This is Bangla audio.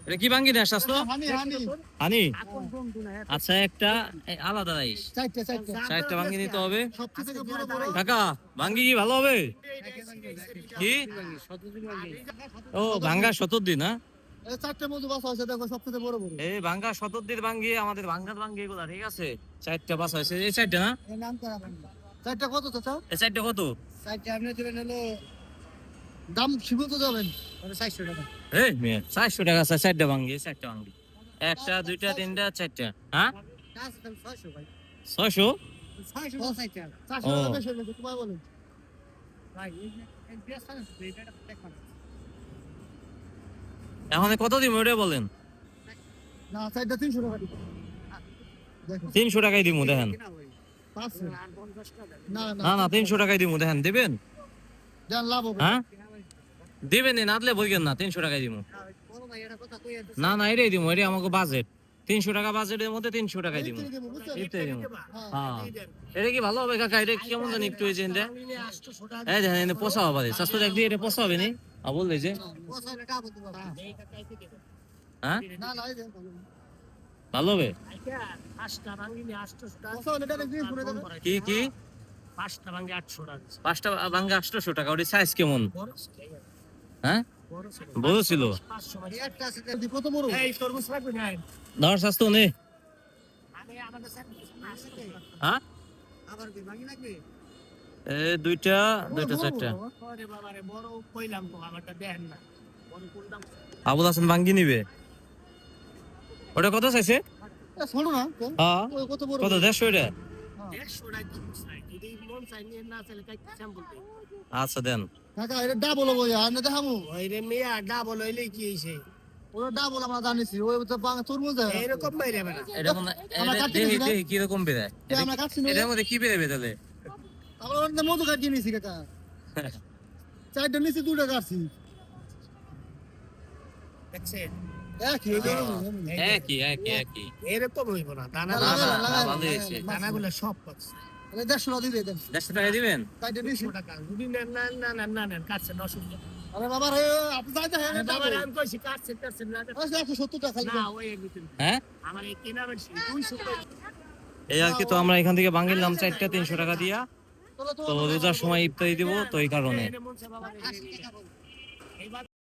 এটা কি ভাঙ্গি দেশ আসলো হানি হানি হানি আচ্ছা একটা আলাদা রাইস চারটা ভাঙ্গি নিতে হবে সবচেয়ে থেকে বড় বড় কাকা ভাঙ্গি কি ভালো হবে কি ও ভাঙ্গা 70 দিন হ্যাঁ এই চারটে মজু বাস আছে দেখো সবচেয়ে বড় বড় এই ভাঙ্গা 70 দিন ভাঙ্গি আমাদের ভাঙ্গার ভাঙ্গি এগুলা ঠিক আছে চারটা বাস আছে এই চারটা না এই নাম করা চারটা কত চাচা এই চারটা কত চারটে আপনি দিবেন হলো দাম সীমিত যাবেন মানে 400 টাকা এই মেয়ে 400 টাকা আছে চারটা ভাঙ্গি চারটা ভাঙ্গি একটা দুইটা তিনটা চারটা হ্যাঁ 600 ভাই 600 600 টাকা ও। বেশি হলো তোমায় বলেন ভাই এই বেশ আছে এটা দেখো এখন কত দিন ওটা বলেন না চারটা 300 টাকা দিবেন দেখো 300 টাকাই দিমু দেখেন 500 না না না 300 টাকাই দিমু দেখেন দিবেন দেন লাভ হবে হ্যাঁ দিবেন না দিলে বলবেন না 300 টাকাই দিমু না না এটাই দিমু এটা আমাকে বাজেট 300 টাকা বাজেটের মধ্যে 300 টাকাই দিমু এটাই দিমু হ্যাঁ এটা কি ভালো হবে কাকা এটা কেমন জানি একটু এই যে এই দেখেন এটা পোষা হবে সস্তা দেখ দিয়ে এটা পোষা হবে নি বললে যে হ্যাঁ না না এই দেন ভালো হবে কি কি পাঁচটা ভাঙ্গা 800 টাকা ওটা সাইজ কেমন হ্যাঁ বড় ছিল একটা আছে কত বড় এই তরমুজ লাগবে না ধর স্বাস্থ্য নে হ্যাঁ আবার কি ভাঙি লাগবে এ দুইটা চারটা আরে বাবা রে বড় কইলাম তো আমারটা দেন না বড় কোন দাম আবুল হাসান ভাঙ্গি নিবে ওটা কত চাইছে শোনো না হ্যাঁ কত বড় কত 150 এটা 100 টাকা চাই যদি মন চাই নিয়ে না চাইলে কাই স্যাম্পল দেই আচ্ছা দেন কাকা এটা ডাবল হবো আর না দেখামু ওইরে মিয়া ডাবল হইলে কি হইছে ওরা ডাবল আমরা জানিছি ওই তো তরমুজ এরকম বাইরে না এটা কোন দেখি কি রকম বেরে আমরা কাটছি না এটার মধ্যে কি বেরে তাহলে আমরা ওর মধু কাটিয়ে নিছি কাকা চারটা নিছি দুটো কাটছি দেখছেন একই এরকম হইব না দানা ভালো হয়েছে দানাগুলো সব পাচ্ছে 150 টাকা দিয়ে দেন 150 টাকা দিবেন চারটা নিছি টাকা যদি না কাটছে 900 আরে বাবা রে আপনি যাইতে হ্যাঁ বাবা আমি কইছি কাটছে না 170 টাকা না ওই হ্যাঁ আমার এই কেনা বেশি 200 টাকা এই আর কি তো আমরা এখান থেকে ভাঙিলাম চারটা 300 টাকা দিয়া তো রোজার সময় ইফতারি দিব তো এই কারণে